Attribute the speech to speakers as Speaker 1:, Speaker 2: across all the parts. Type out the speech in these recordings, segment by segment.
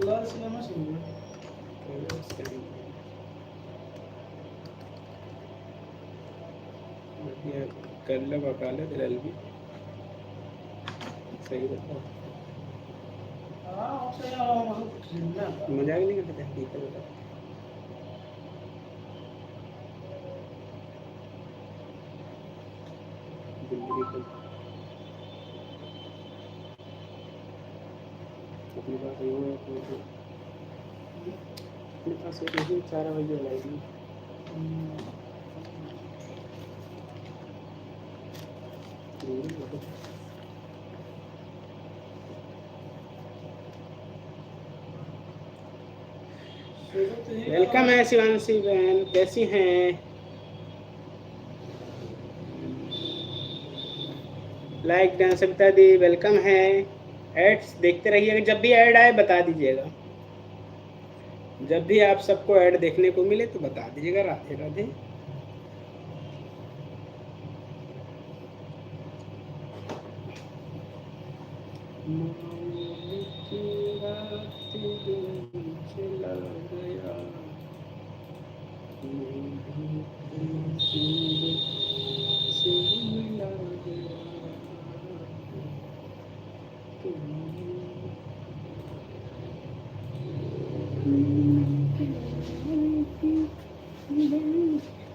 Speaker 1: लाल cinema सुन
Speaker 2: कर लो बका लो दिल भी सही बताओ। मजाक नहीं करते हकीकत बता। जिंदगी को अपने पास यूँ है अपने पास एक यही 4 बजे लाएगी। वेलकम है शिवांशी बहन, कैसी हैं? लाइक डन सविता दी वेलकम है। एड्स देखते रहिएगा, जब भी ऐड आए बता दीजिएगा। जब भी आप सबको ऐड देखने को मिले तो बता दीजिएगा। राधे राधे।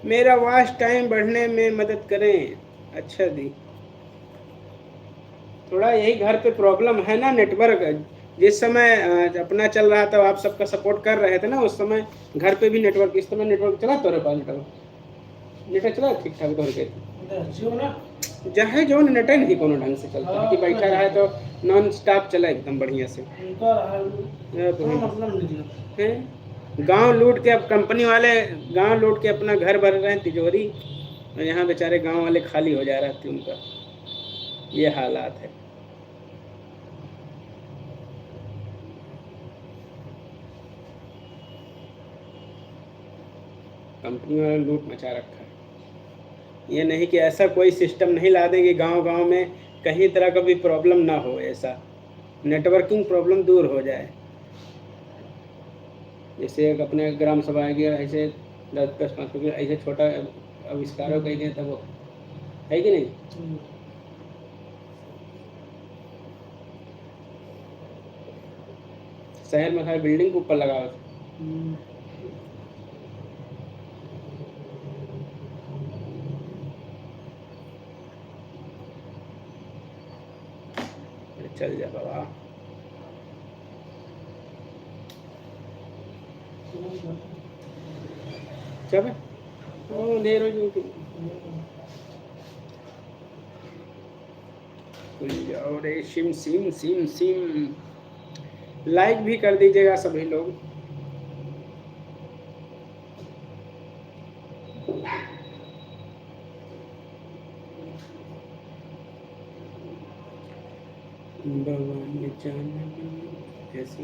Speaker 2: मेरा वॉच टाइम बढ़ने में मदद करें। अच्छा दी, थोड़ा यही घर पे प्रॉब्लम है ना नेटवर्क। जिस समय अपना चल रहा था आप सबका सपोर्ट कर रहे थे ना, उस समय घर पे भी नेटवर्क, इस समय नेटवर्क चला तोरे पास नेटवर्क चला ठीक ठाक तोड़ के जहाँ जो नेट नहीं कोनो ढंग से चलता है कि बैठा रहा तो नॉन स्टॉप चला एकदम बढ़िया से। गांव लूट के अब कंपनी वाले गांव लूट के अपना घर भर रहे हैं तिजोरी, और यहाँ बेचारे गांव वाले खाली हो जा रहा थे। उनका ये हालात है। कंपनी वाले लूट मचा रखा है। ये नहीं कि ऐसा कोई सिस्टम नहीं ला देंगे गांव गांव में कहीं तरह का भी प्रॉब्लम ना हो, ऐसा नेटवर्किंग प्रॉब्लम दूर हो जाए। जैसे एक अपने ग्राम सभा आ गया, ऐसे 10-5 ऐसे छोटा आविष्कार कह दिया था, वो है कि नहीं? शहर में हर बिल्डिंग के ऊपर लगा हुआ। चल जा बाबा। चल देर हो जाओ रे। SIM SIM SIM SIM like भी कर दीजिएगा सभी लोग। भगवान जान ऐसी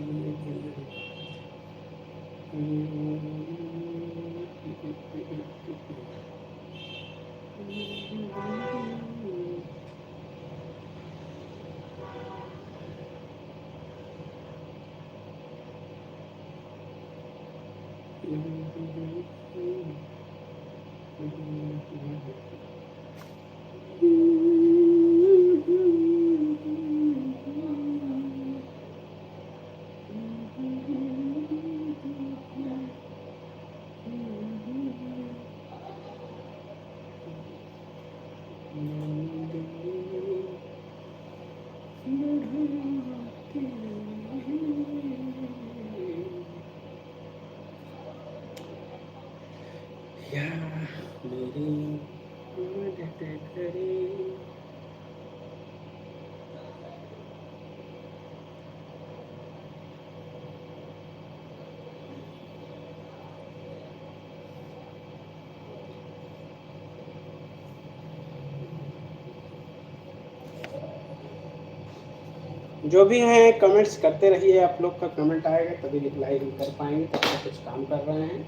Speaker 2: जो भी हैं कमेंट्स करते रहिए। आप लोग का कमेंट आएगा तभी रिप्लाई हम कर पाएंगे, तब तक कुछ काम कर रहे हैं।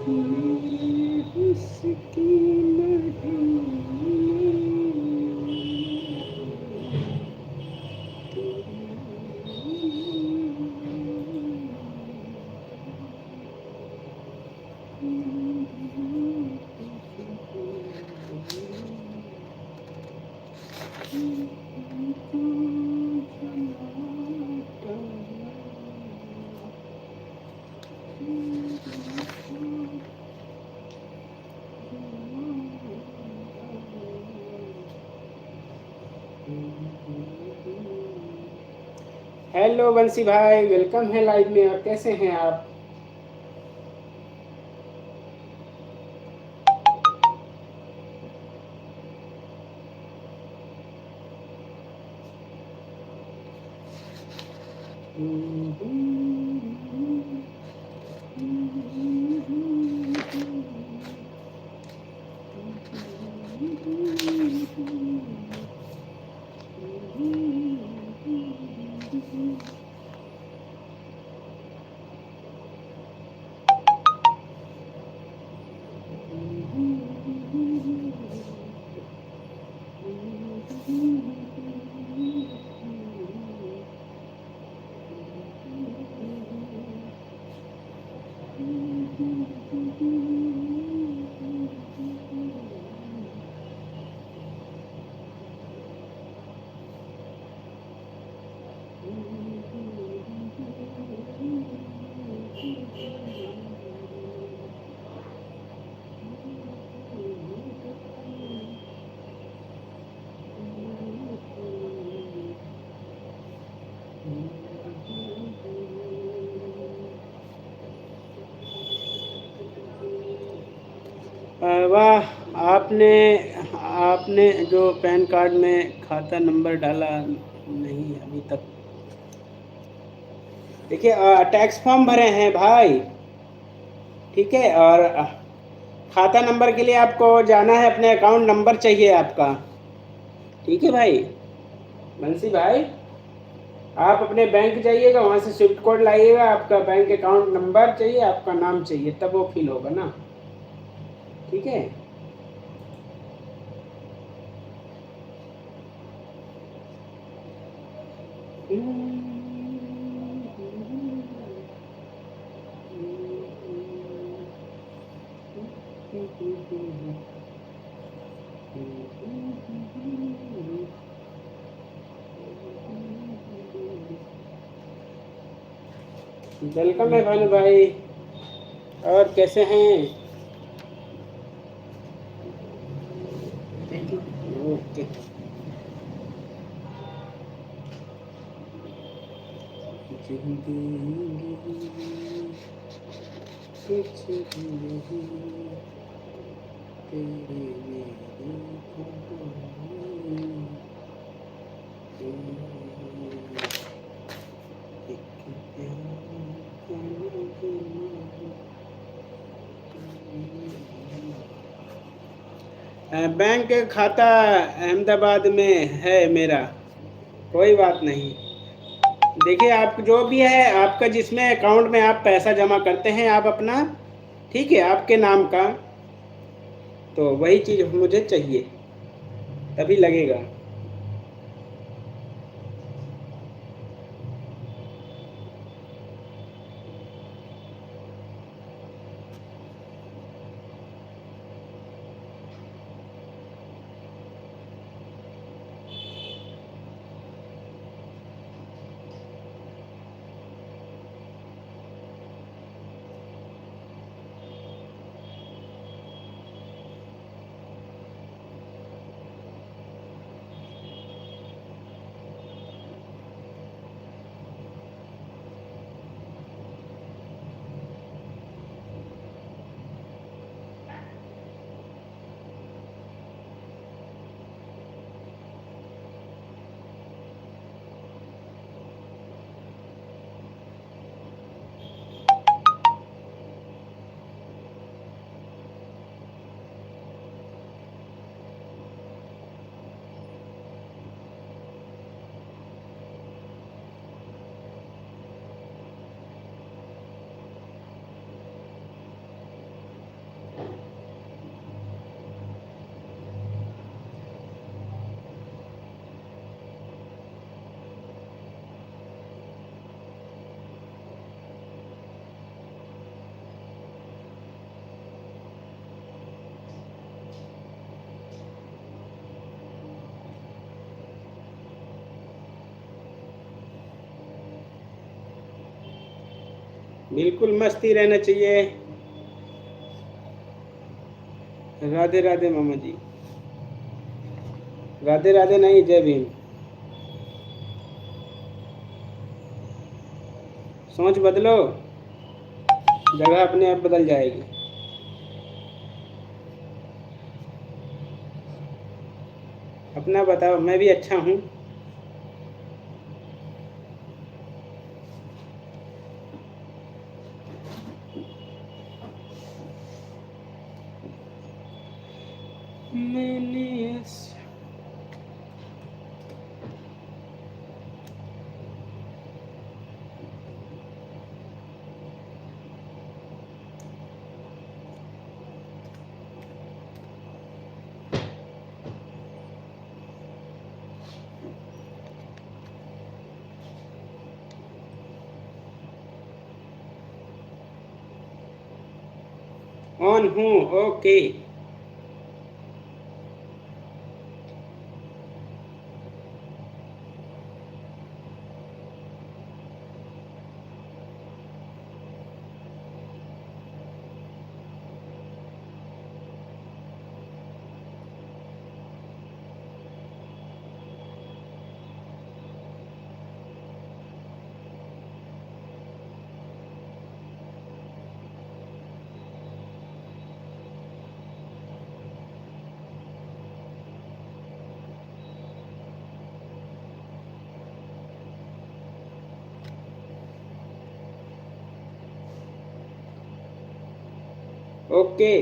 Speaker 2: मेरे उसकी महल हेलो बंसी भाई, वेलकम है लाइव में। और कैसे हैं आप? वाह, आपने आपने जो पैन कार्ड में खाता नंबर डाला नहीं अभी तक। देखिए, टैक्स फॉर्म भरे हैं भाई, ठीक है। और खाता नंबर के लिए आपको जाना है, अपने अकाउंट नंबर चाहिए आपका, ठीक है भाई। बंसी भाई, आप अपने बैंक जाइएगा, वहाँ से स्विफ्ट कोड लाइएगा, आपका बैंक अकाउंट नंबर चाहिए, आपका नाम चाहिए, तब वो फिल होगा ना, ठीक है। वेलकम है भानु भाई, और कैसे हैं? ओके। कुछ भी नहीं तेरे मेरे कहानी, एक प्यार का बैंक खाता अहमदाबाद में है मेरा, कोई बात नहीं। देखिए, आप जो भी है, आपका जिसमें अकाउंट में आप पैसा जमा करते हैं, आप अपना, ठीक है, आपके नाम का, तो वही चीज़ मुझे चाहिए, तभी लगेगा। बिल्कुल मस्ती रहना चाहिए। राधे राधे मामा जी। राधे राधे नहीं, जय भीम। सोच बदलो, जगह अपने आप बदल जाएगी। अपना बताओ, मैं भी अच्छा हूँ। मैंने ऑन हूँ, ओके। ओके।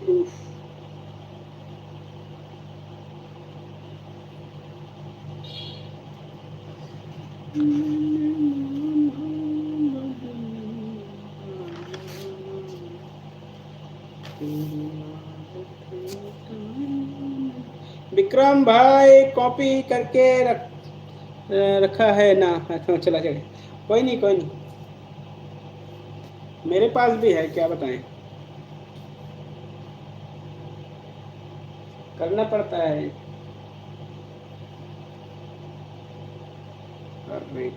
Speaker 2: उफ। विक्रम भाई कॉपी करके रखा है ना? अच्छा, चला जाए। कोई नहीं, कोई नहीं। मेरे पास भी है, क्या बताएं। करना पड़ता है। अरे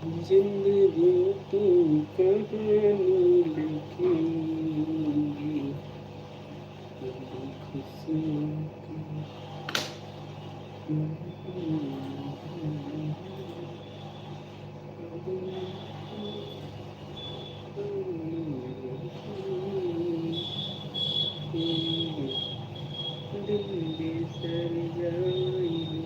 Speaker 2: जिंदगी की कहानी लिखेंगे खुशियों की दिल बेसर जाएगी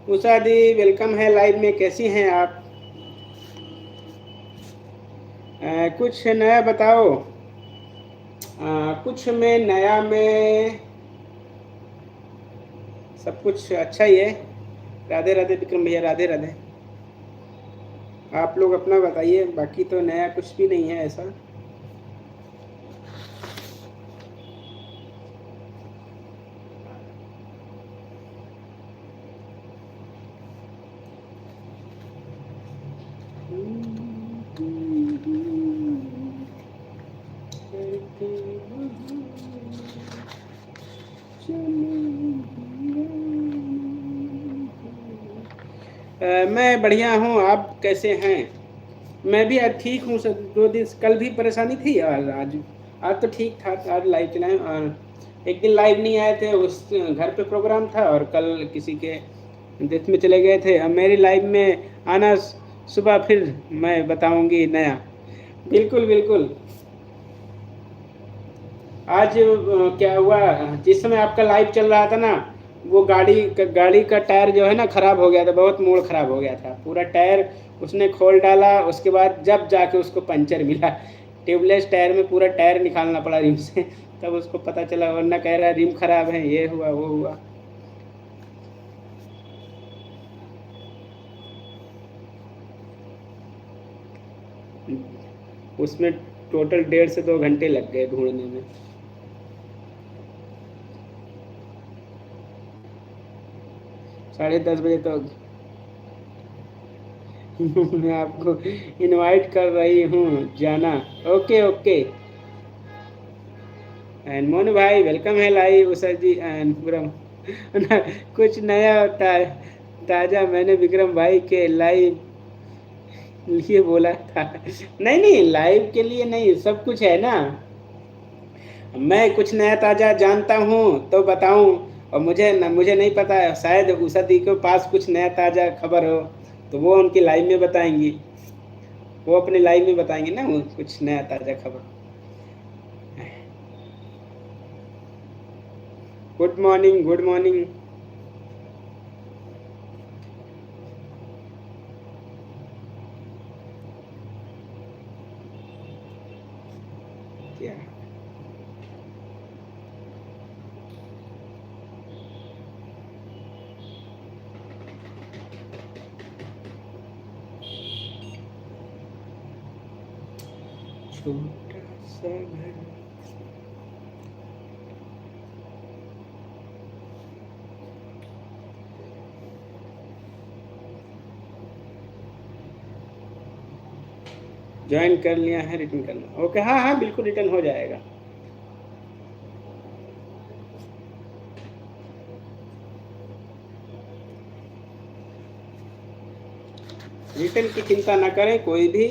Speaker 2: उषा दी वेलकम है लाइव में, कैसी हैं आप? कुछ नया बताओ। कुछ में नया में सब कुछ अच्छा ही है। राधे राधे विक्रम भैया, राधे राधे। आप लोग अपना बताइए, बाकी तो नया कुछ भी नहीं है ऐसा। मैं बढ़िया हूँ, आप कैसे हैं? मैं भी आज ठीक हूँ। सब 2 दिन कल भी परेशानी थी और आज तो ठीक था। आज लाइव चलाएं और एक दिन लाइव नहीं आए थे, उस घर पे प्रोग्राम था और कल किसी के डेथ में चले गए थे। अब मेरी लाइव में आना सुबह, फिर मैं बताऊंगी नया। बिल्कुल बिल्कुल। आज क्या हुआ, जिस समय आपका लाइव चल रहा था ना, वो गाड़ी का टायर जो है ना खराब हो गया था, बहुत मोड़ खराब हो गया था, पूरा टायर उसने खोल डाला। उसके बाद जब जाके उसको पंचर मिला, ट्यूबलेस टायर में पूरा टायर निकालना पड़ा रिम से, तब उसको पता चला, वरना कह रहा है रिम खराब है, ये हुआ वो हुआ। उसमें टोटल 1.5 से 2 घंटे लग गए ढूंढने में। साढ़े 10 बजे तो मैं आपको इनवाइट कर रही हूँ जाना। Okay okay. एंड मोनू भाई वेलकम है लाइव। उषा जी एंड विक्रम कुछ नया होता है ताज़ा, मैंने विक्रम भाई के लाइव लिए बोला था। नहीं नहीं, लाइव के लिए नहीं, सब कुछ है ना। मैं कुछ नया ताज़ा जानता हूँ तो बताऊँ, और मुझे नहीं पता है, शायद उषा दी के पास कुछ नया ताज़ा खबर हो तो वो उनकी लाइव में बताएंगी। वो अपने लाइव में बताएंगे ना वो कुछ नया ताज़ा खबर। Good morning, good morning. क्या छोटा सा घर। ज्वाइन कर लिया है, रिटर्न करना। ओके, हाँ हाँ बिल्कुल रिटर्न हो जाएगा। रिटर्न की चिंता ना करें कोई भी।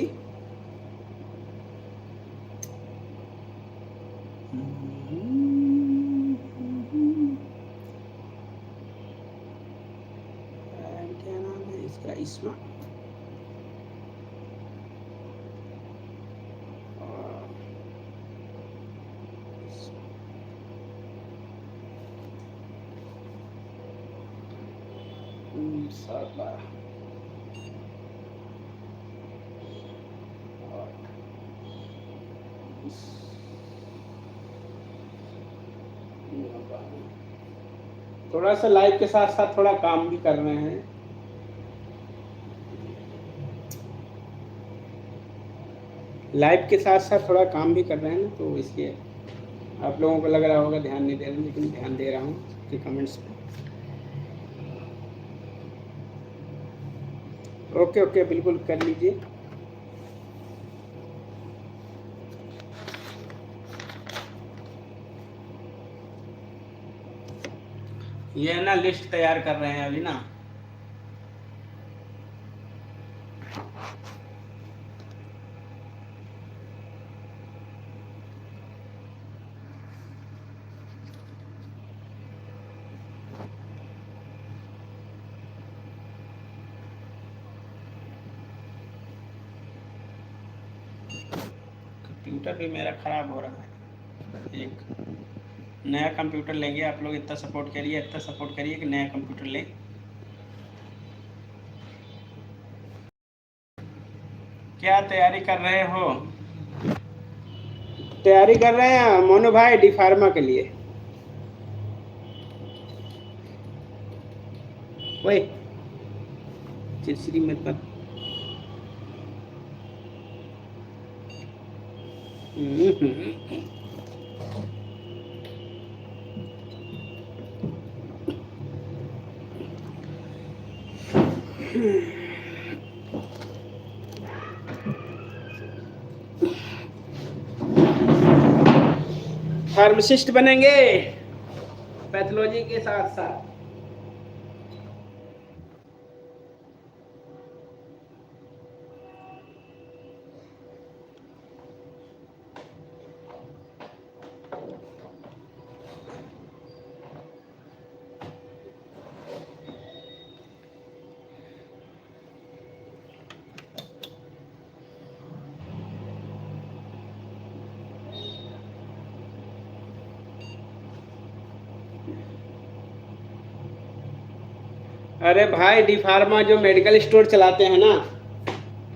Speaker 2: क्या नाम है इसका, इस्मा। इंशाल्लाह। थोड़ा सा लाइव के साथ साथ थोड़ा काम भी कर रहे हैं। लाइव के साथ साथ थोड़ा काम भी कर रहे हैं ना, तो इसलिए आप लोगों को लग रहा होगा ध्यान नहीं दे रहे, लेकिन ध्यान दे रहा हूँ कि कमेंट्स पे। ओके ओके, बिल्कुल कर लीजिए। ये ना लिस्ट तैयार कर रहे हैं अभी ना। कंप्यूटर भी मेरा खराब हो रहा है। एक नया कंप्यूटर लेंगे, आप लोग इतना सपोर्ट करिए कि नया कंप्यूटर लें। क्या तैयारी कर रहे हो? तैयारी कर रहे हैं मोनू भाई डी फार्मा के लिए। ओए चिरचिरी मत मत। फार्मासिस्ट बनेंगे पैथोलॉजी के साथ साथ। अरे भाई डी फार्मा जो मेडिकल स्टोर चलाते हैं ना,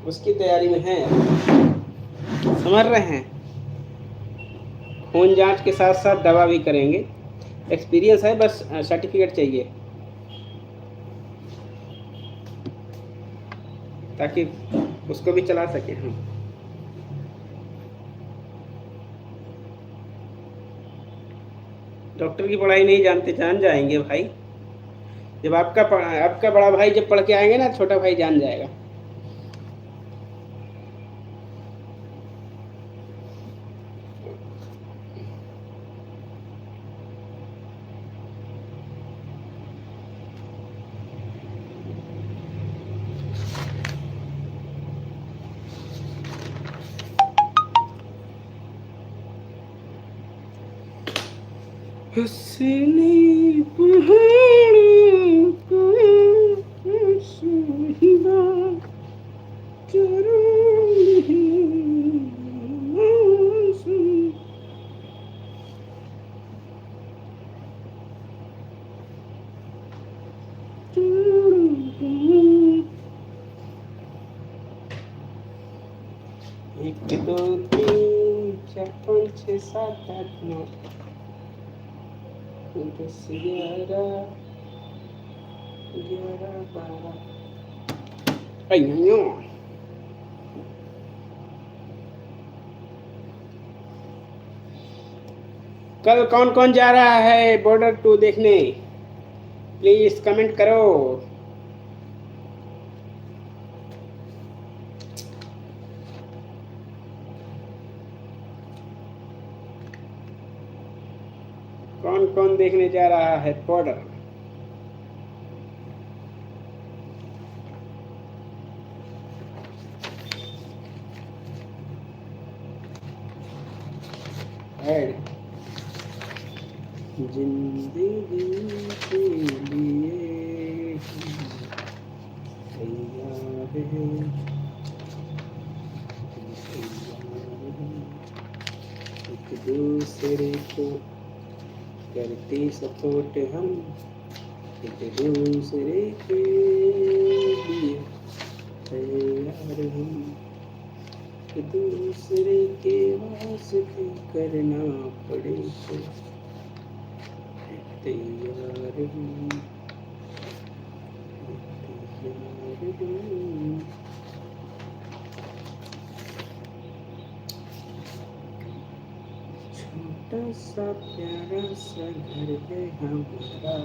Speaker 2: उसकी तैयारी में है, समझ रहे हैं। खून जांच के साथ साथ दवा भी करेंगे। एक्सपीरियंस है, बस सर्टिफिकेट चाहिए ताकि उसको भी चला सके हम। डॉक्टर की पढ़ाई नहीं जानते, जान जाएंगे भाई। जब आपका बड़ा भाई जब पढ़ के आएंगे ना, छोटा भाई जान जाएगा। हंसने पहाड़ों को सुहिदा एक दो तीन चार पाँच छः सात आठ नौ 10 11 12। अयो कल कौन कौन जा रहा है बॉर्डर 2 देखने? प्लीज कमेंट करो। कौन कौन देखने जा रहा है बॉर्डर? जिंदगी के लिए तैयार है, एक दूसरे को करते सपोर्ट हम। एक दूसरे के लिए तैयार हम, एक दूसरे के वास्ते करना पड़े तो तैयार हम, तैयार हम। छोटा सा प्यारा सा घर है हमारा।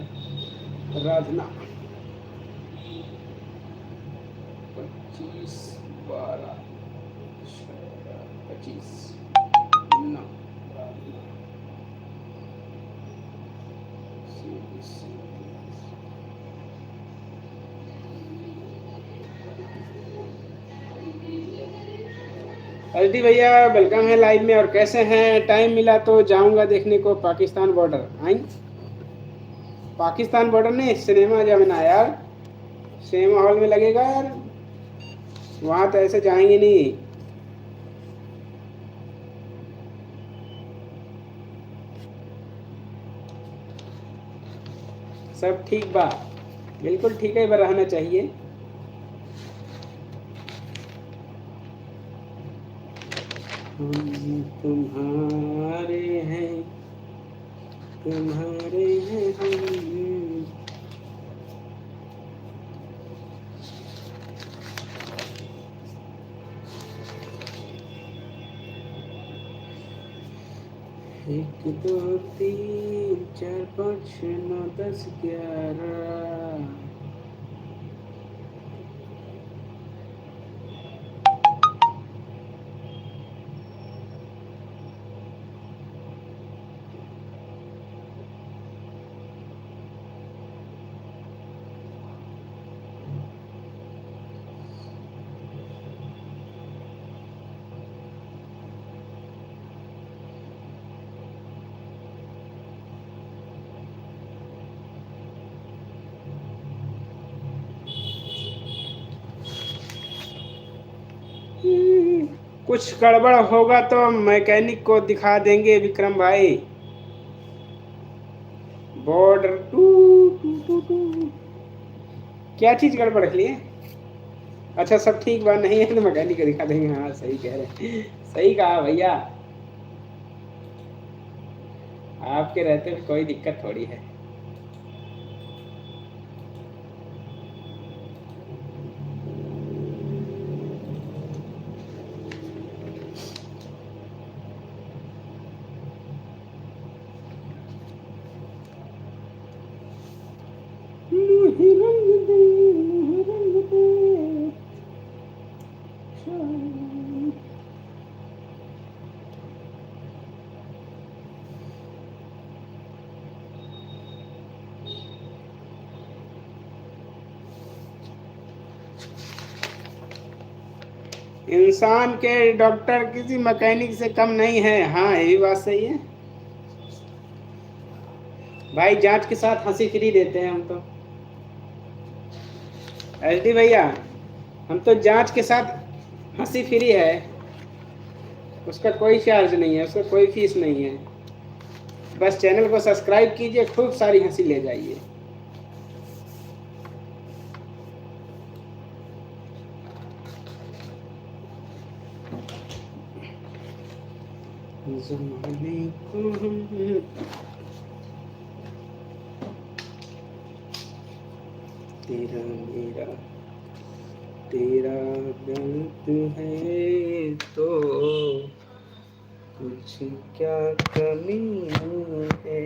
Speaker 2: राधना 25 12 25 9 अल्टी भैया वेलकम है लाइव में। और कैसे हैं? टाइम मिला तो जाऊंगा देखने को पाकिस्तान बॉर्डर। आई पाकिस्तान बॉर्डर नहीं, सिनेमा जमना यार, सिनेमा हॉल में लगेगा यार, वहां तो ऐसे जाएंगे नहीं। सब ठीक बा, बिल्कुल ठीक है, रहना चाहिए। हम तुम्हारे हैं, तुम्हारे हैं हम। एक दो तीन चार पाँच छः 9 10 11। कुछ गड़बड़ होगा तो मैकेनिक को दिखा देंगे विक्रम भाई। Border two two two two क्या चीज गड़बड़ के लिए? अच्छा सब ठीक बात नहीं है तो मैकेनिक को दिखा देंगे। हाँ सही कह रहे, सही कहा भैया, आपके रहते हुए कोई दिक्कत थोड़ी है। इंसान के डॉक्टर किसी मैकेनिक से कम नहीं है। हाँ ये भी बात सही है भाई, जांच के साथ हंसी फ्री देते हैं हम तो। एचडी भैया हम तो जांच के साथ हंसी फ्री है, उसका कोई चार्ज नहीं है, उसका कोई फीस नहीं है। बस चैनल को सब्सक्राइब कीजिए, खूब सारी हंसी ले जाइए। ज़माने को हम तेरा मेरा तेरा गलत है तो कुछ क्या कमी है,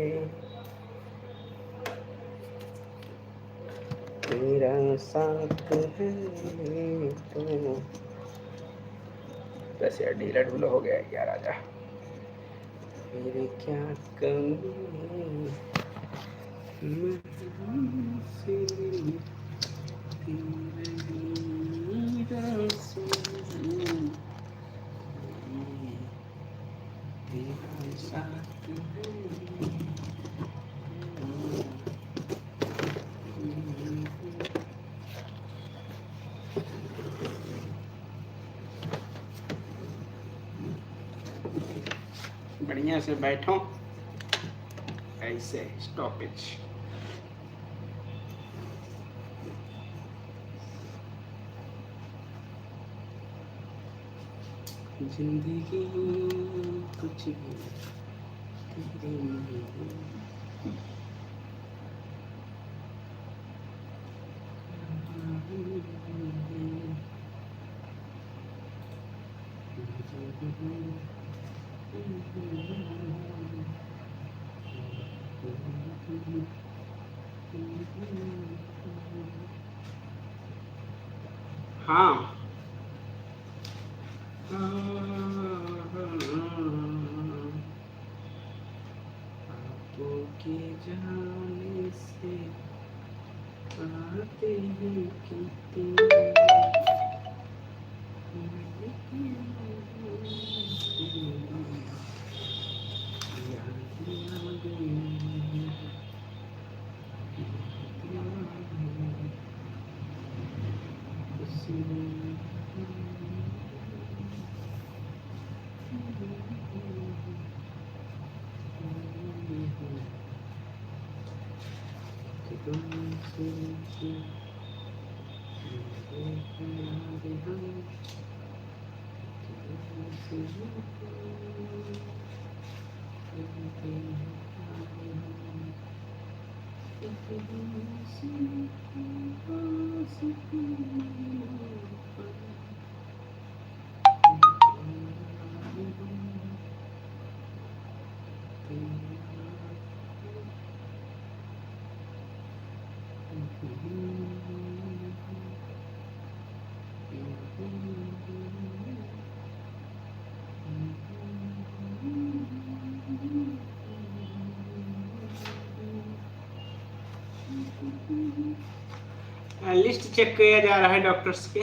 Speaker 2: तेरा साथ है तो। वैसे यार ढीला ढूला हो गया यार, आजा। मेरे क्या कमी बढ़िया से बैठो ऐसे स्टॉपेज। जिंदगी कुछ भी तेरी नहीं। हाँ आपके जाने से आते हैं कितने लिस्ट चेक किया जा रहा है डॉक्टर्स के।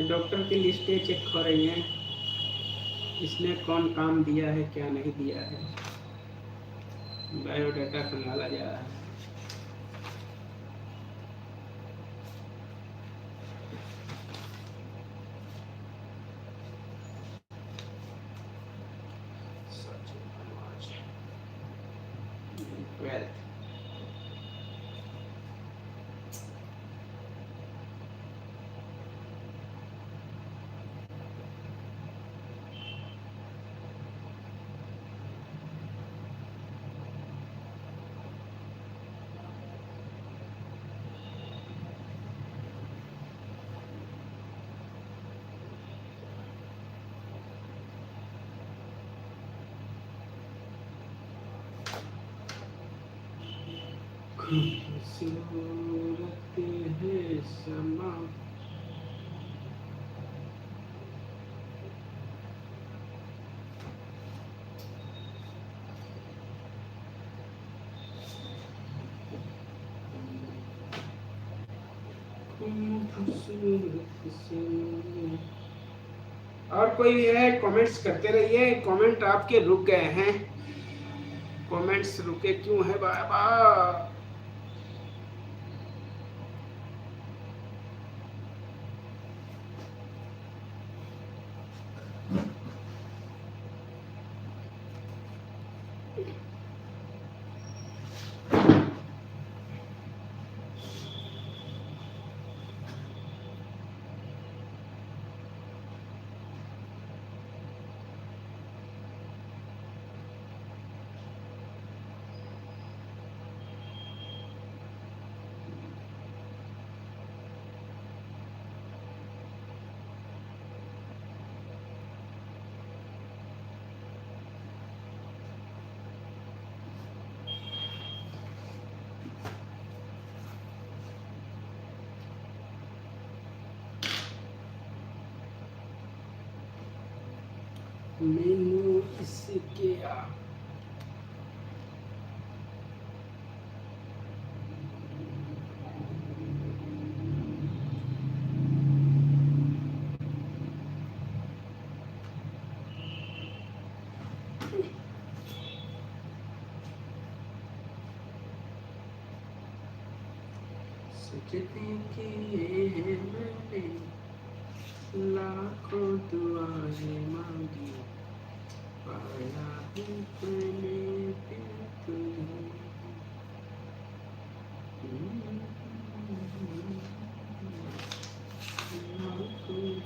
Speaker 2: डॉक्टर की लिस्टें चेक हो रही हैं, इसने कौन काम दिया है क्या नहीं दिया है, बायोडाटा खंगाला जा रहा है। खूबसूरत है समा और कोई है कमेंट्स करते रहिए। कमेंट आपके रुक गए हैं, कमेंट्स रुके क्यों है बाबा? मेनू इसके सजदे किए हैं मैंने, लाखों दुआएं मांगी, पाया ही मैंने दिल तुम्हें। लाखों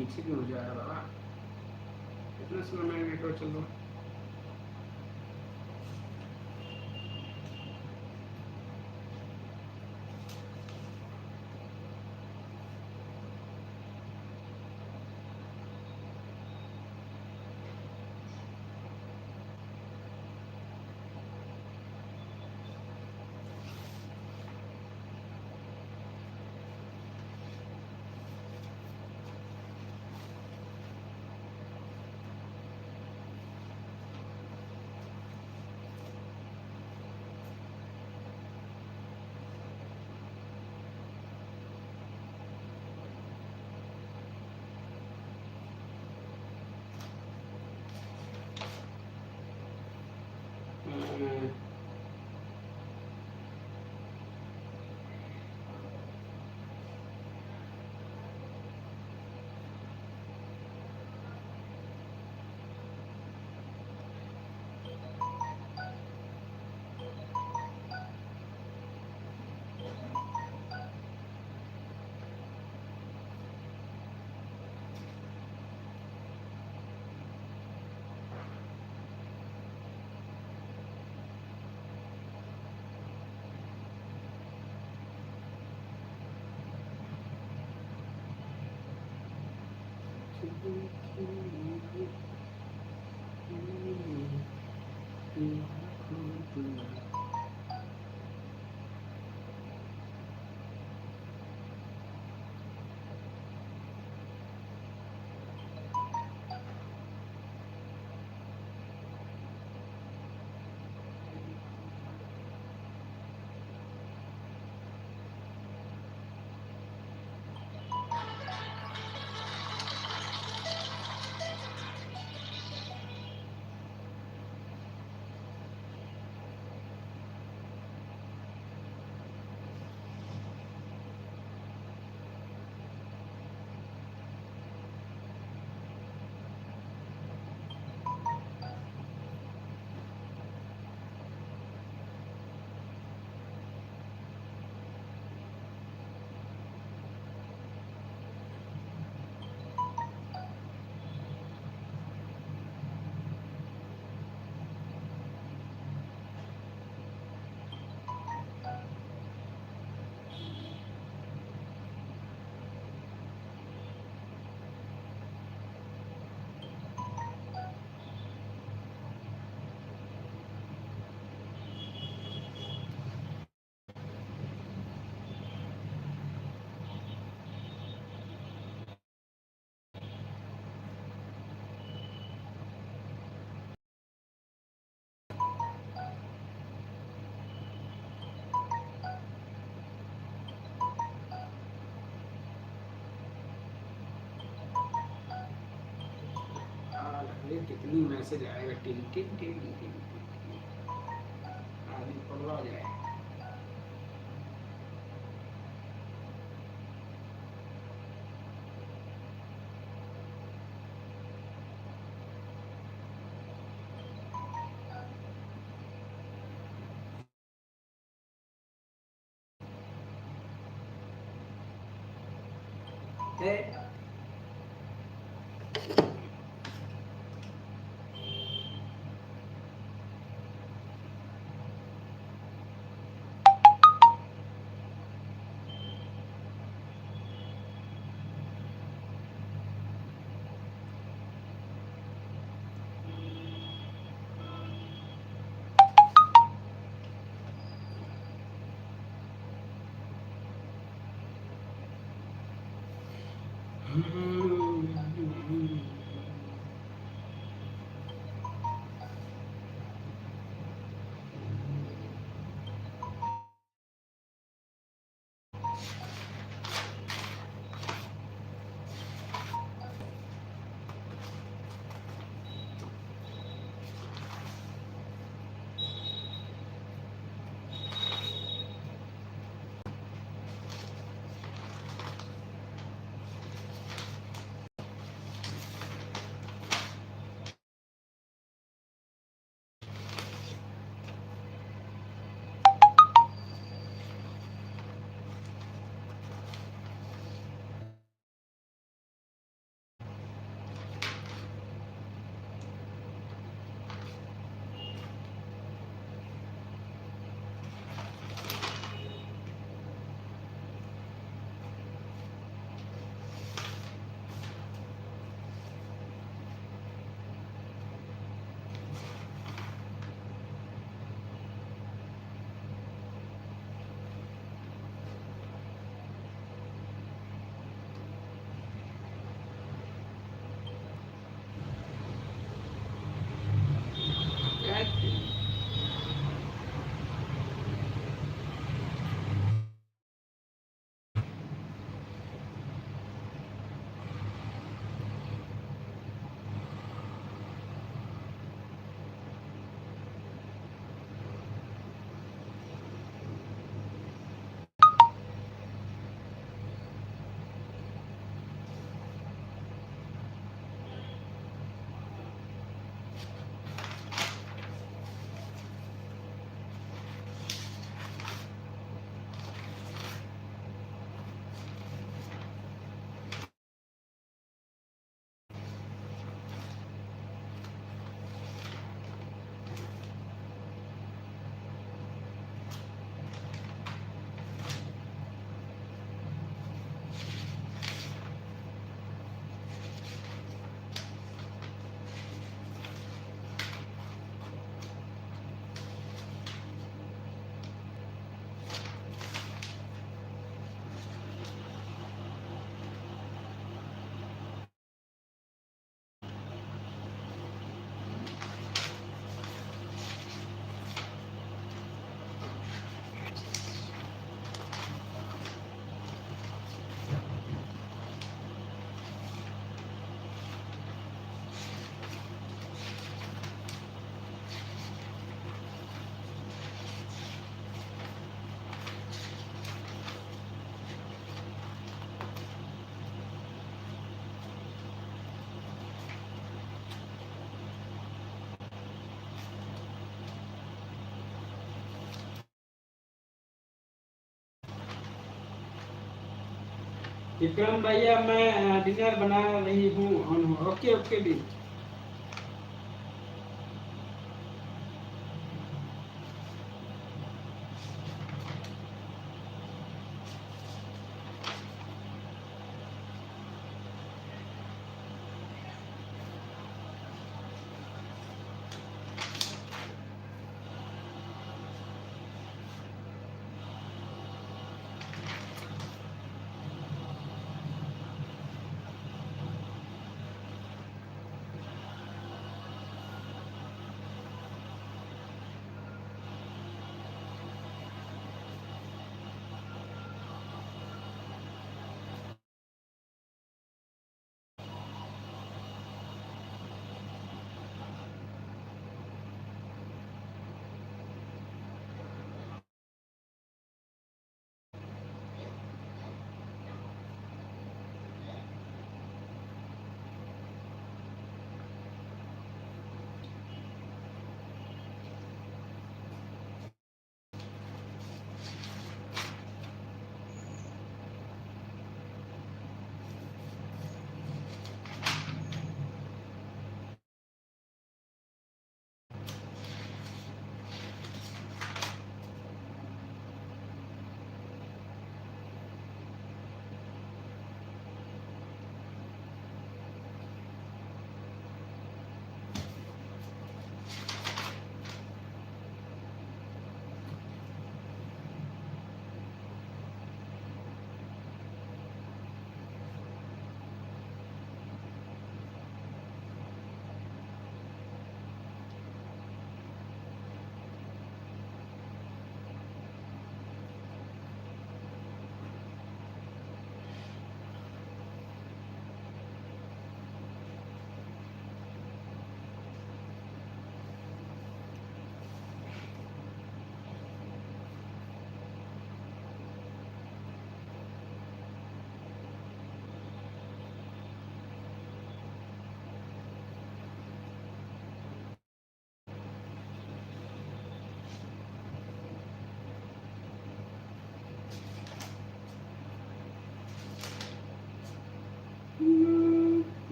Speaker 2: पीछे क्यों हो जा रहा है बाबा? कितना समय में नेटवर्क चल रहा है? कितनी मैसेज आएगा? टिन टिन टिन टिन, आदमी पगला जाए। विक्रम भैया मैं डिनर बना रही हूँ ऑन हूँ। Okay okay the.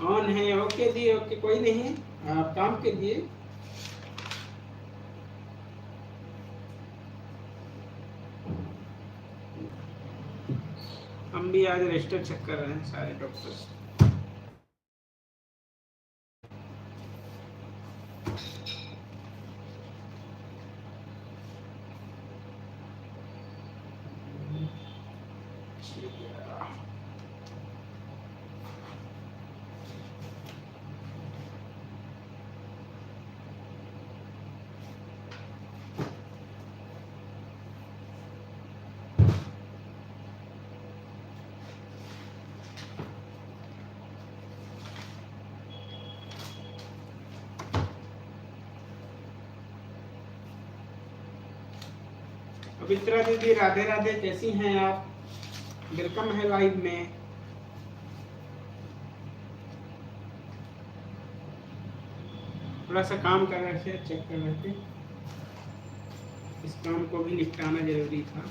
Speaker 2: ऑन है। ओके दी ओके, कोई नहीं, आप काम कीजिए। हम भी आज रजिस्टर चेक कर रहे हैं सारे डॉक्टर्स। पवित्रा दीदी राधे राधे, कैसी हैं आप? वेलकम है लाइव में। थोड़ा सा काम कर रहे थे, चेक कर रहे थे, इस काम को भी निपटाना जरूरी था।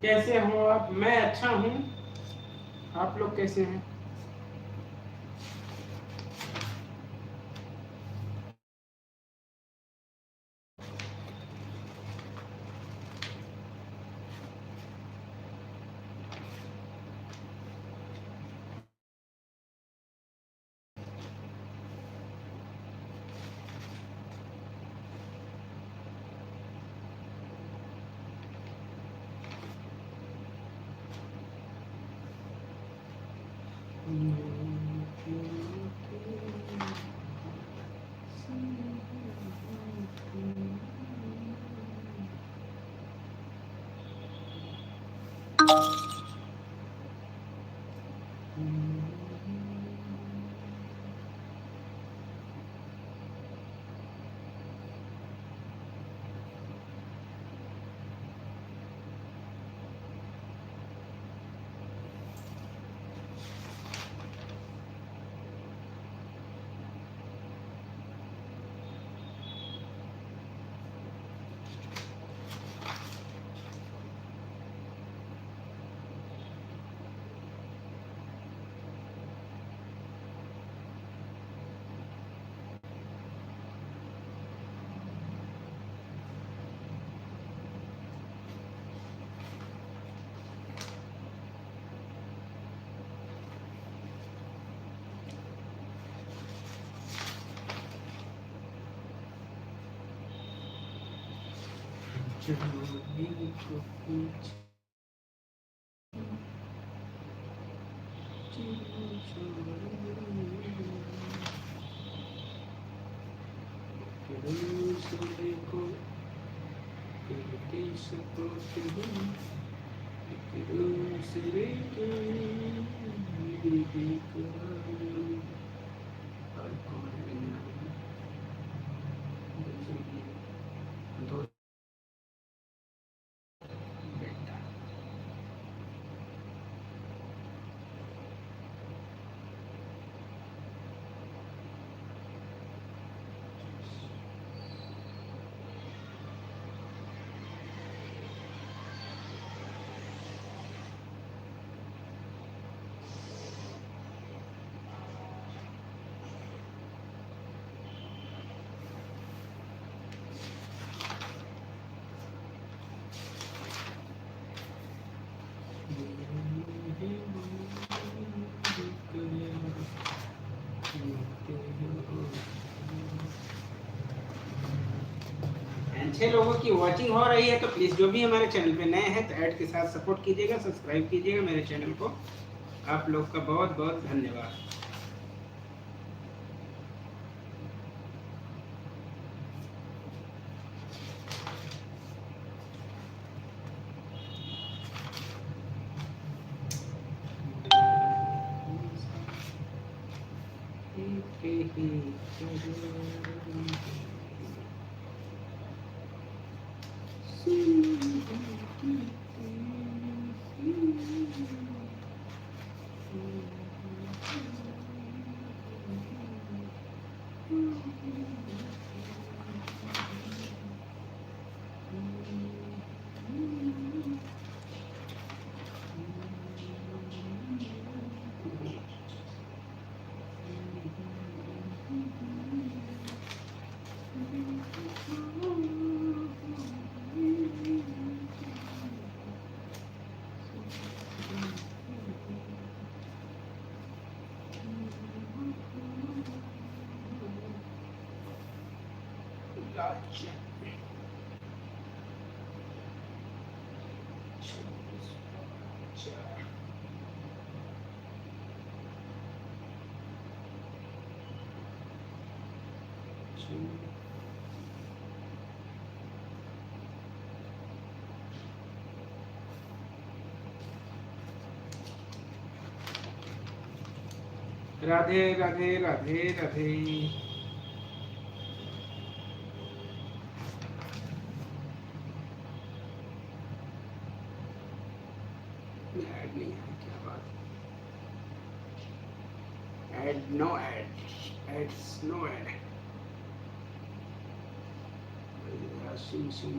Speaker 2: कैसे हो आप? मैं अच्छा हूँ, आप लोग कैसे हैं? छह लोगों की वॉचिंग हो रही है, तो प्लीज़ जो भी हमारे चैनल पे नए हैं तो ऐड के साथ सपोर्ट कीजिएगा, सब्सक्राइब कीजिएगा मेरे चैनल को। आप लोग का बहुत बहुत धन्यवाद। राधे राधे राधे राधे। ऐड नहीं है, क्या बात? Ad no ad, ads no ad. Singh Singh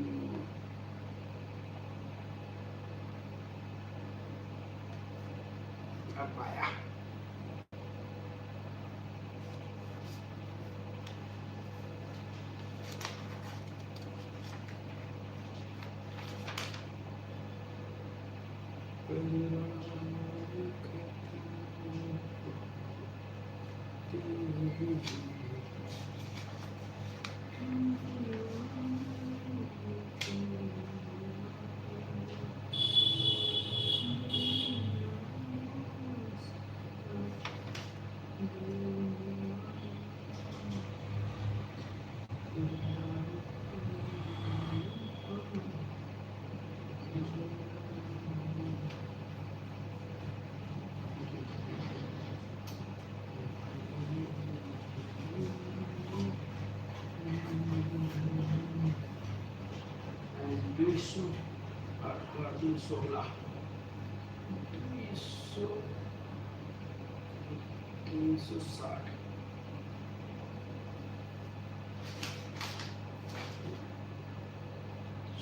Speaker 2: 200 216 360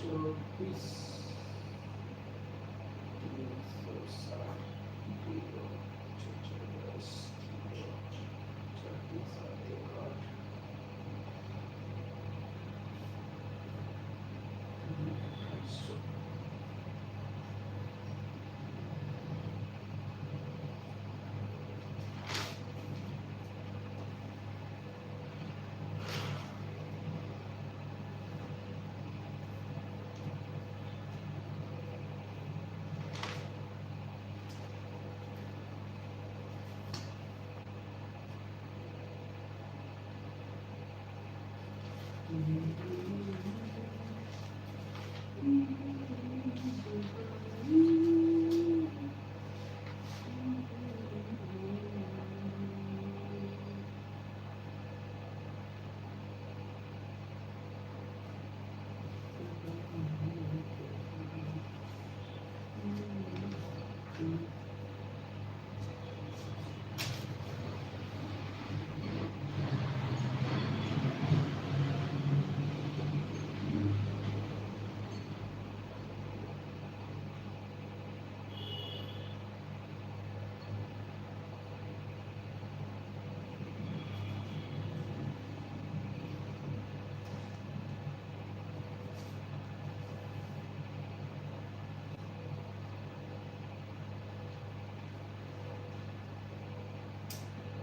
Speaker 2: 24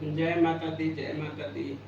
Speaker 2: जय माता दी, जय माता दी।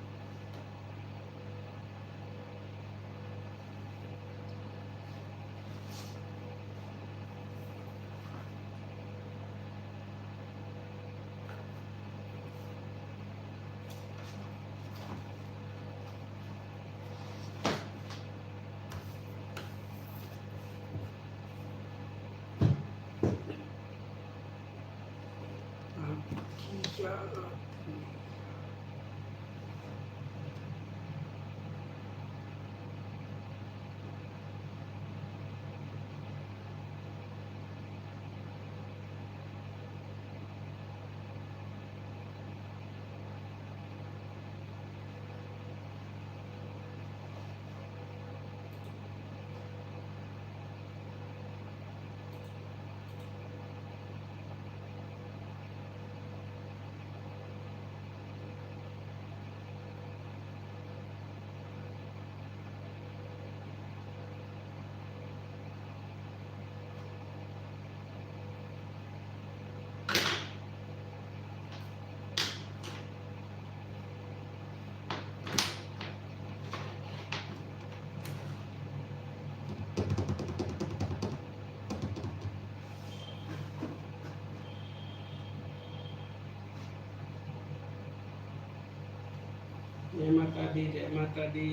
Speaker 2: जय माता दी, जय माता दी।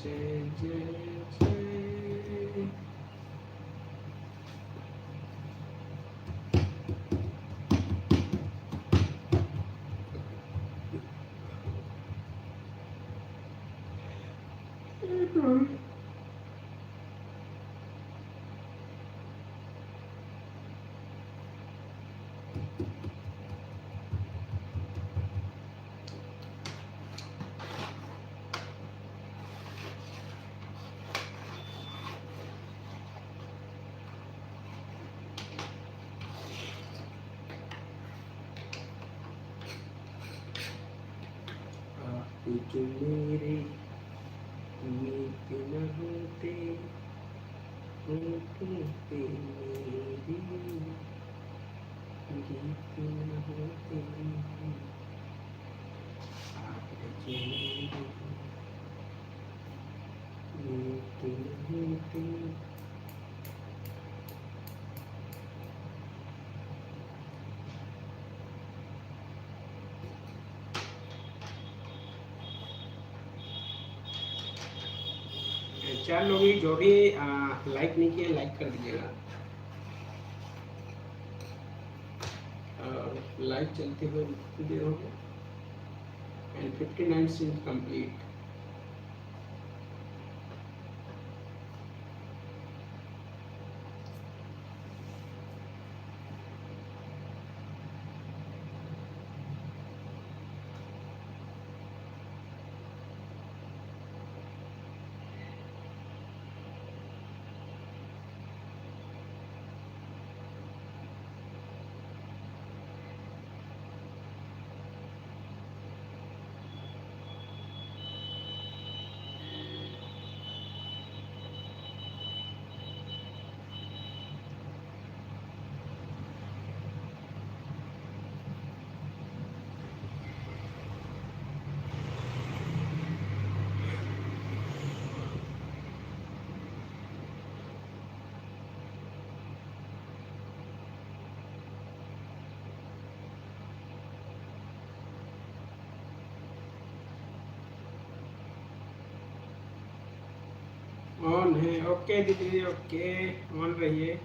Speaker 2: जय जय जय। जो मेरे मीत न होते होते मेरी गीत न होते आप चले गीत न होते। चार लोग ही जो भी लाइक नहीं किए लाइक कर दीजिएगा और लाइव चलते हुए देर हो गया एंड 59 सीन कंप्लीट। ऑन है, ओके दीदी, ओके ऑन रहिए।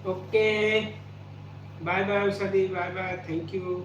Speaker 2: ओके, बाय बाय उषादी, बाय बाय, थैंक यू।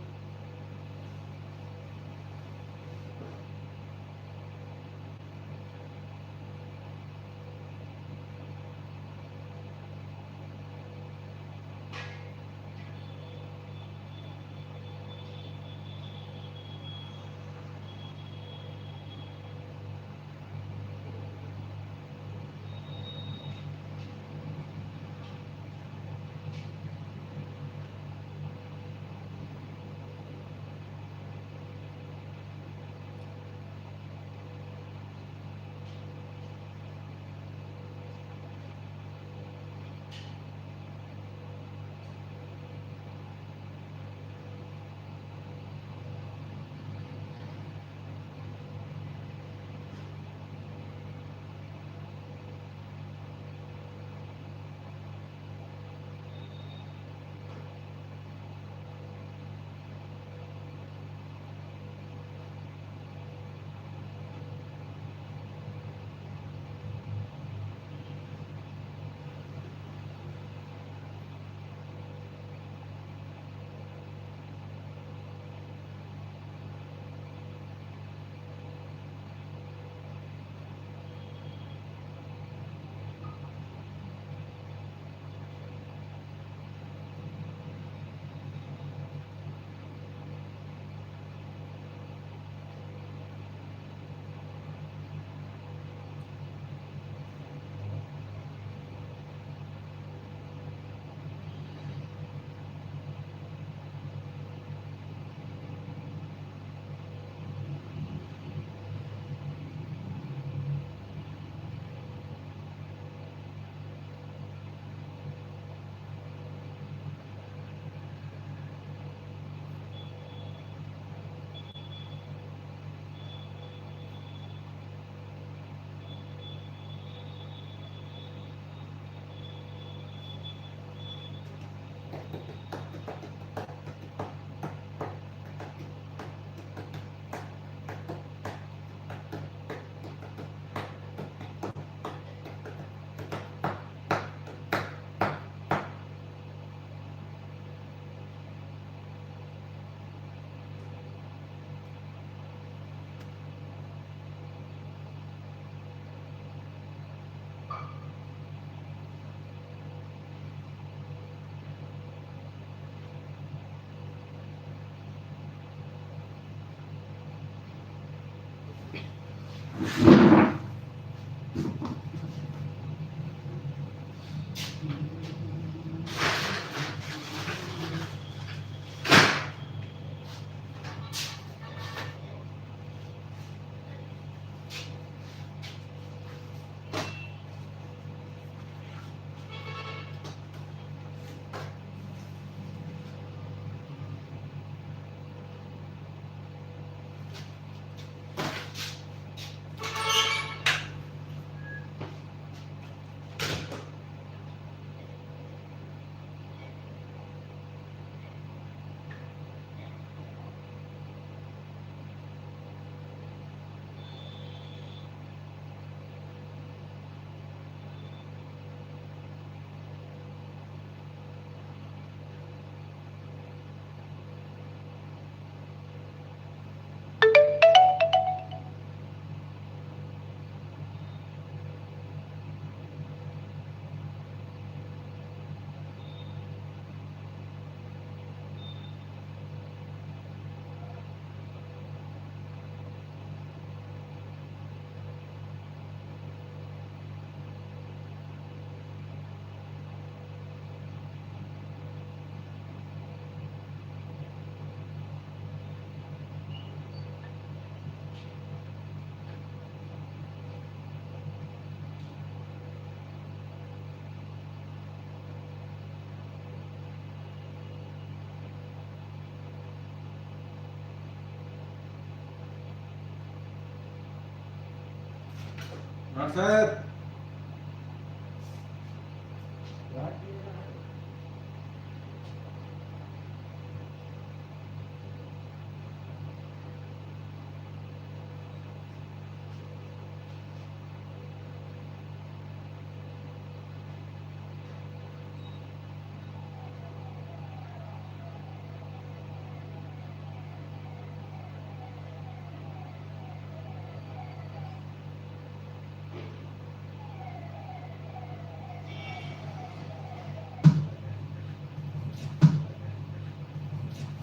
Speaker 3: हाँ सर।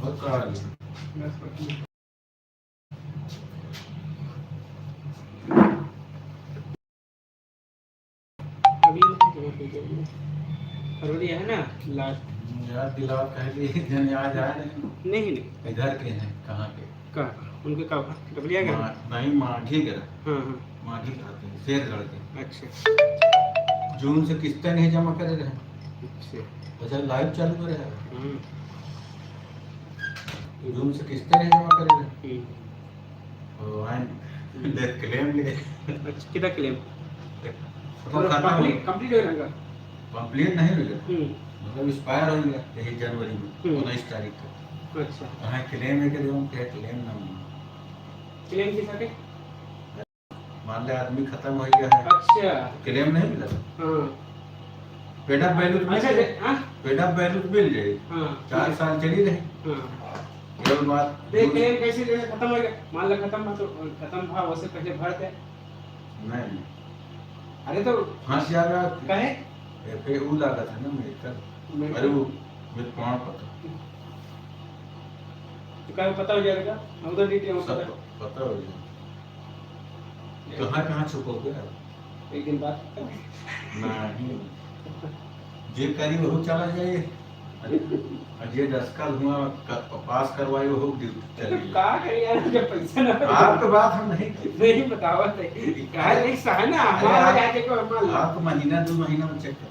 Speaker 3: बहुत कड़ा है।
Speaker 2: बस पटना। अभी फरवरी है ना लास्ट।
Speaker 3: याद दिलाओ कह लिए जन याद आया नहीं।
Speaker 2: नहीं
Speaker 3: इधर के हैं कहाँ के?
Speaker 2: का उनके का डबलिया का
Speaker 3: नहीं माघी के।
Speaker 2: हाँ हाँ
Speaker 3: माघी खाते हैं शेरगढ़ के।
Speaker 2: अच्छा
Speaker 3: जून से किस्तें नहीं जमा करे रहे।
Speaker 2: अच्छा
Speaker 3: अच्छा लाइव चालू करे है। जून से किस्तें नहीं जमा करे रहे। डेथ क्लेम ले।
Speaker 2: अच्छा कितना क्लेम
Speaker 3: कंप्लीट
Speaker 2: कंप्लीट हो रहेगा।
Speaker 3: कंप्लीट नहीं हुआ मतलब एक्सपायर हो गया यही जनवरी में 19 तारीख को।
Speaker 2: अच्छा
Speaker 3: हाँ क्लेम है कि क्लेम ना
Speaker 2: क्लेम की सके
Speaker 3: मान ले आदमी खत्म हो गया है।
Speaker 2: अच्छा
Speaker 3: क्लेम नहीं मिला।
Speaker 2: हाँ
Speaker 3: पेड अप वैल्यू
Speaker 2: अच्छा
Speaker 3: पेड अप वैल्यू मिल जाएगी।
Speaker 2: हाँ
Speaker 3: 4 साल चली रही।
Speaker 2: हाँ
Speaker 3: केवल बात
Speaker 2: देख क्लेम कैसे जैसे खत्म हो गया मान लो खत्म हुआ तो खत्म हुआ वैसे पहले भरते
Speaker 3: नहीं
Speaker 2: अरे तो
Speaker 3: फंस जाएगा
Speaker 2: कहे
Speaker 3: फिर वो लगा था ना मेडिकल। अरे वो मेरे प्रमाण पत्र
Speaker 2: तो कहे पता हो जाएगा उधर डिटेल
Speaker 3: सब पता हो जाएगा। कहाँ छुपोगे
Speaker 2: एक दिन बाद
Speaker 3: नहीं जे करी वो चला जाए। जे 10 का हुआ पास करवाए वो ड्यूटी चली
Speaker 2: का करे यार जब पैसा ना
Speaker 3: आपके बात हम नहीं
Speaker 2: बतावत है कहे नहीं सहना हमारा जाके को मान लो
Speaker 3: आप महीना 2 महीना में चेक कर।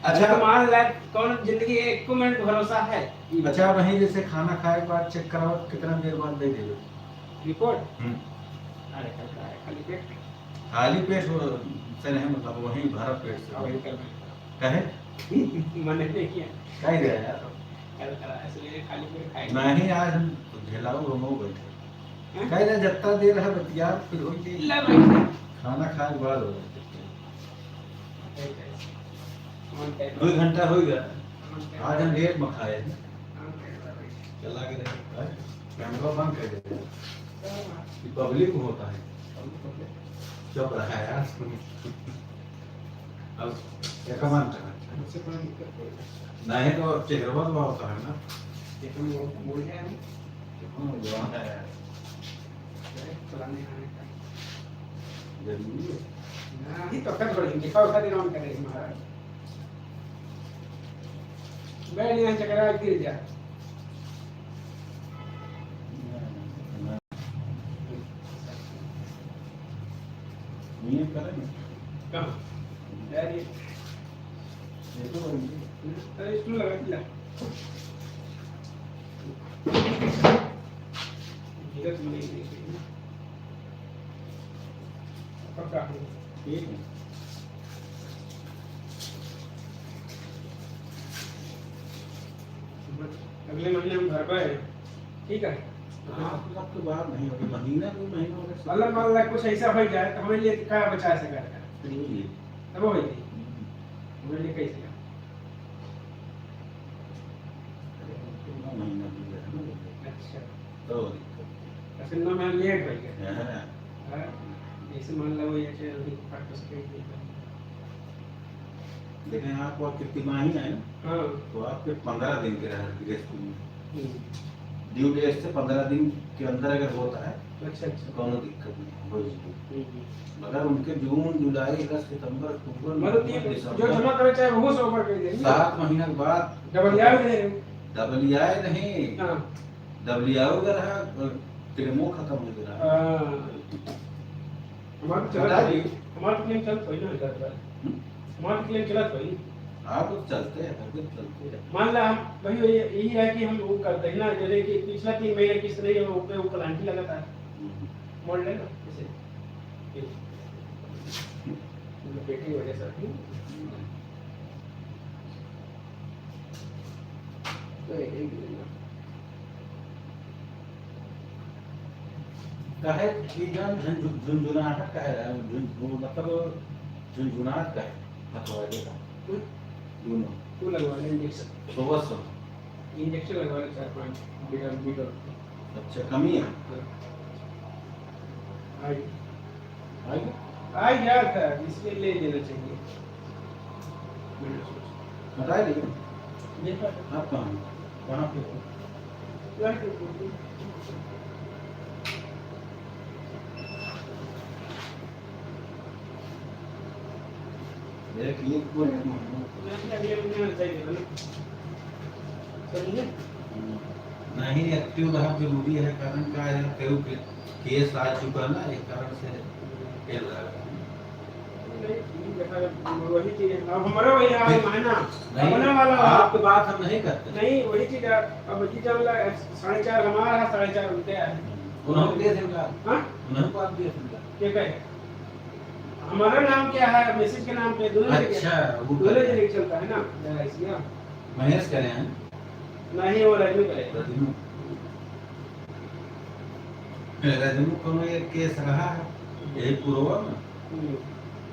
Speaker 2: अच्छा तो मान ले कौन जिंदगी एक मिनट भरोसा है।
Speaker 3: अच्छा वहीं जैसे खाना खाए के बाद चेक कराओ कितना देर बाद दे देगा
Speaker 2: रिपोर्ट। अरे खाली पेट
Speaker 3: खाली पेट से नहीं मतलब वहीं भरा पेट से
Speaker 2: वही कर
Speaker 3: कहे
Speaker 2: मैंने नहीं किया
Speaker 3: कह दिया यार
Speaker 2: इसलिए खाली पेट खाए
Speaker 3: नहीं आज हम झेलाओ घूमो बैठे कह रहे जितना देर है बतिया फिर हो
Speaker 2: ले
Speaker 3: खाना खाए के बाद हो
Speaker 2: भाई
Speaker 3: 2 घंटा हो गया। आज हम लेट में खाए चला के रहे कैमरा बंद कर दे पब्लिक में होता है चुप रहा है यार। अब क्या कमान नहीं तो चेहरा तो होता है ना
Speaker 2: बोल रहे हैं
Speaker 3: जवान है
Speaker 2: चलाने खाने का
Speaker 3: जरूरी है।
Speaker 2: नहीं तो कर बड़ी दिखाओ खातिर ऑन करे महाराज बैठ यहाँ चकरा गिर जा
Speaker 3: ये करें
Speaker 2: कहाँ यार ये
Speaker 3: तो
Speaker 2: अरे स्टूल लगा दिला इधर तुम नहीं देखिए पक्का
Speaker 3: ठीक है।
Speaker 2: अगले महीने हम घर पर ठीक है।
Speaker 3: आप तो बात नहीं होगी महीना 2 महीना हो गए
Speaker 2: अल्लाह माल्ला कुछ ऐसा हो जाए तो हमें लिए क्या बचा सकेगा तब हो गई हमें लिए कैसे
Speaker 3: महीना हो गया
Speaker 2: अच्छा
Speaker 3: तो
Speaker 2: असल में मैं लेट हो गया
Speaker 3: हाँ
Speaker 2: जैसे मान लो ये चीज अभी प्रैक्टिस करेंगे
Speaker 3: लेकिन आपको आपके तिमाही है ना
Speaker 2: हाँ
Speaker 3: तो आपके 15 दिन के रहे ड्यू डेट से 15 दिन के अंदर अगर होता है
Speaker 2: अच्छा अच्छा
Speaker 3: कोनो दिक्कत नहीं हो मगर उनके जून जुलाई अगस्त सितंबर अक्टूबर
Speaker 2: मतलब ये जो जमा करे चाहे वो सो कर देंगे
Speaker 3: 7 महीना के बाद
Speaker 2: डबल यार दे
Speaker 3: डबलियाए नहीं
Speaker 2: हां
Speaker 3: डबलियाओ अगर है क्लेमो खत्म हो गया
Speaker 2: हमारा क्लेम चल कोई ना इधर पर हमारा क्लेम चला कोई
Speaker 3: आप लोग चलते हैं फिर चलते हैं
Speaker 2: मान ला हम वही यही है कि हम वो करते हैं ना जैसे कि पिछला 3 महीने किस्त नहीं है वो पे वो प्लांटी लगाता है मोड़ लेना जैसे बेटी वजह से तो एक
Speaker 3: कहे कि जन झुनझुनाहट का है मतलब झुनझुनाहट का है मतलब का दोनों
Speaker 2: तू लगवा ले इंजेक्शन
Speaker 3: सुबह
Speaker 2: इंजेक्शन लगवा ले 4 बीटर
Speaker 3: अच्छा कमी है
Speaker 2: आई
Speaker 3: आएगा
Speaker 2: आई यार था इसलिए ले लेना चाहिए
Speaker 3: बताइए
Speaker 2: ये
Speaker 3: आप कहाँ पे हो? मेरे क्लिक को नहीं एक्टिव रहा जरूरी है, कारण क्या है कई केस आ चुका ना, एक कारण से खेल रहा है।
Speaker 2: वही चीज है, अब हमारा वही हाल है ना, अपने वाला
Speaker 3: आपकी बात हम नहीं करते।
Speaker 2: नहीं वही चीज है, अब जी जब 4.5 हमारा है, 4.5 उनके है।
Speaker 3: उन्होंने दिए थे क्या?
Speaker 2: हाँ
Speaker 3: उन्होंने बात दिए थे क्या?
Speaker 2: क्या कहे, हमारा नाम क्या है मैसेज के नाम पे दोनों
Speaker 3: अच्छा वो
Speaker 2: दोनों जगह चलता है ना इसलिए।
Speaker 3: महेश करे हैं,
Speaker 2: नहीं वो रजनी करे।
Speaker 3: रजनी को एक केस रहा है यही पूर्वा में,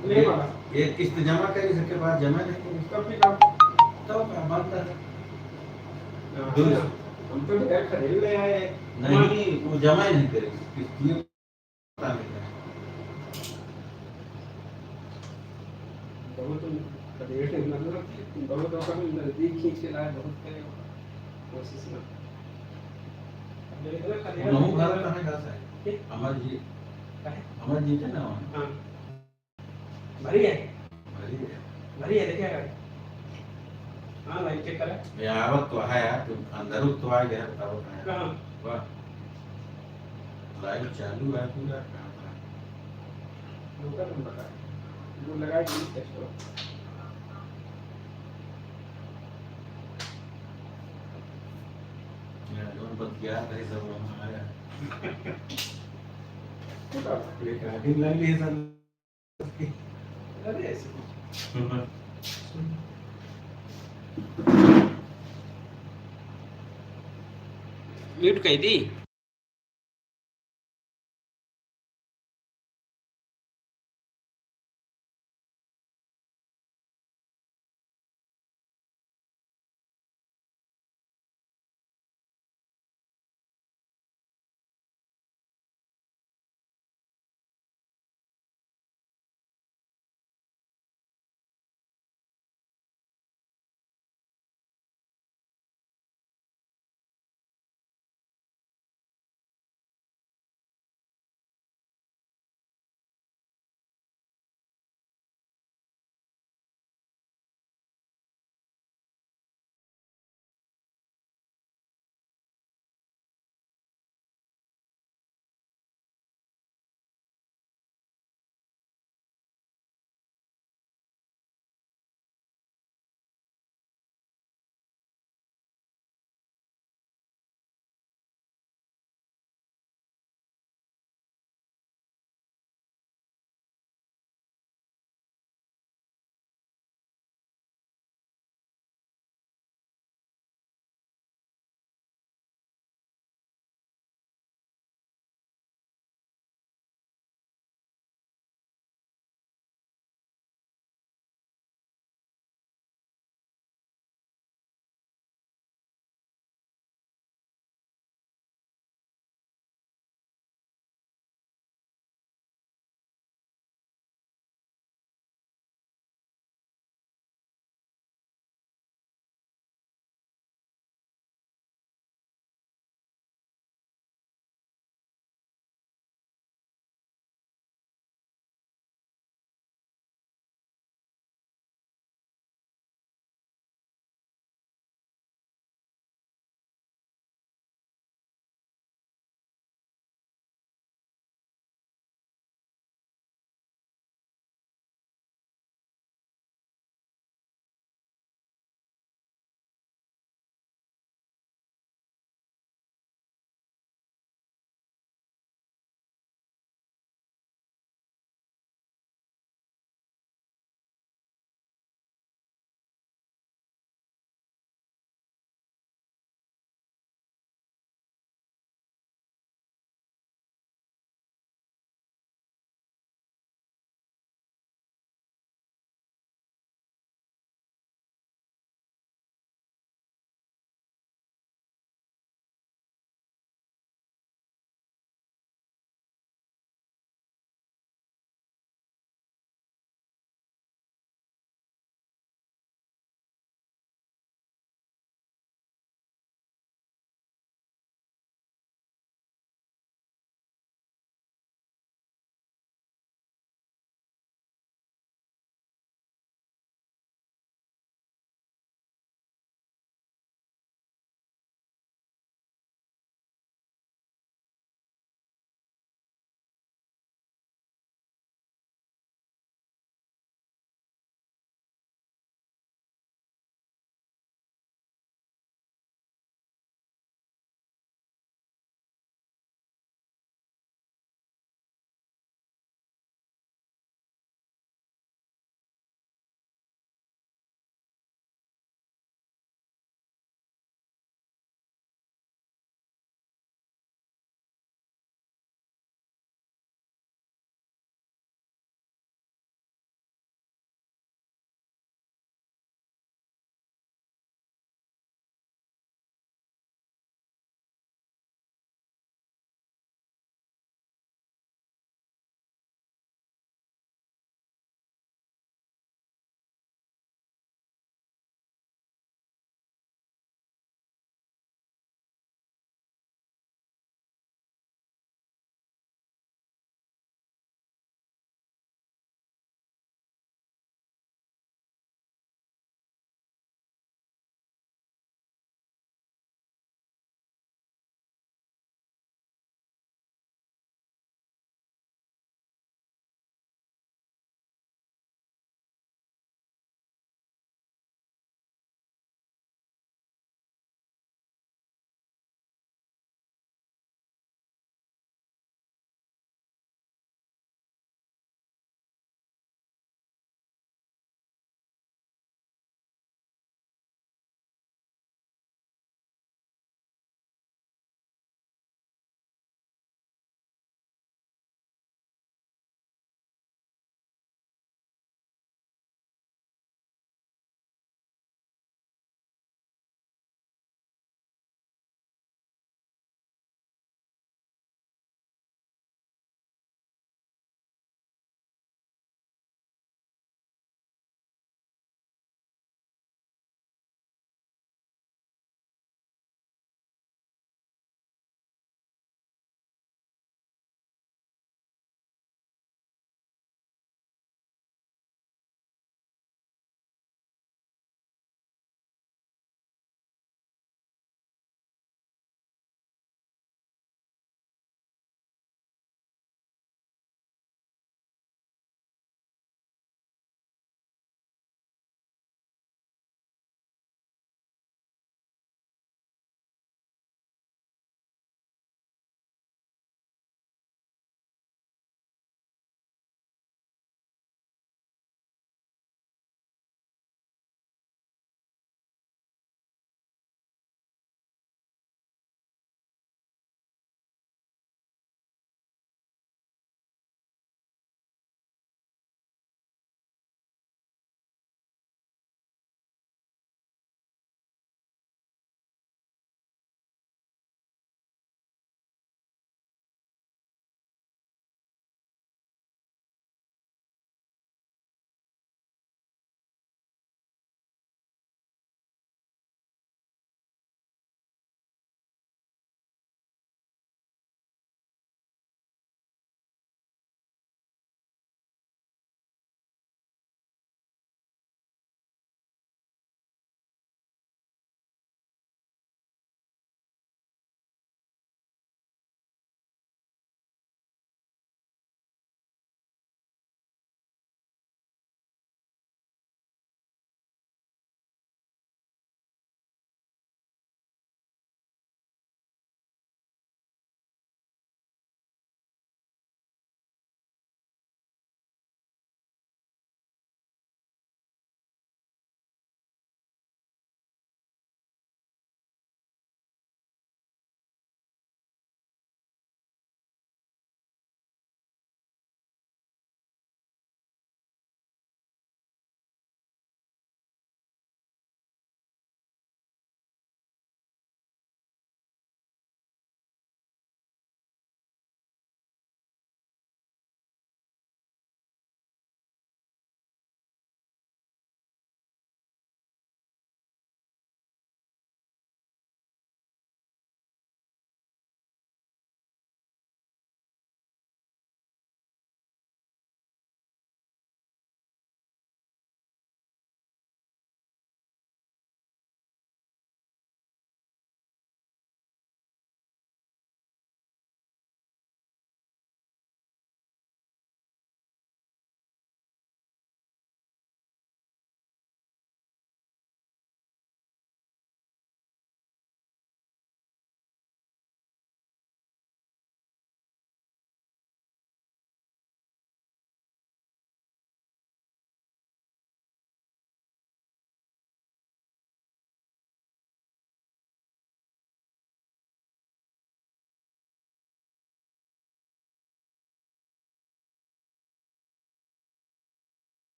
Speaker 2: नहीं मारा
Speaker 3: एक किस्त जमा करी उसके बाद जमा नहीं करी,
Speaker 2: कब की काम
Speaker 3: तो क्या बनता है?
Speaker 2: हम तो घर खरीद ले आए।
Speaker 3: नहीं वो जमा ही नहीं करी किस्त, ये पता नहीं है।
Speaker 2: बहुत मतलब बहुत अपन नजदीक खींच के लाए, बहुत करे कोशिश में।
Speaker 3: उन्होंने घर कहाँ जा सकते? अमर जी अमर जी थे ना वहाँ।
Speaker 2: हाँ भरी है
Speaker 3: भरी है
Speaker 2: देखिएगा। हाँ लाइट चेक करा
Speaker 3: ये आवत तो है यार, तुम अंदर तो आ गया बताओ
Speaker 2: कहाँ
Speaker 3: वाह लाइट चालू है पूरा
Speaker 2: लोकल नंबर का वो लगा के टेस्ट करो।
Speaker 3: बतिया नहीं सब वहाँ आया
Speaker 2: तो
Speaker 3: ये गाड़ी लग ली सब
Speaker 2: अरे ऐसे म्यूट कही थी।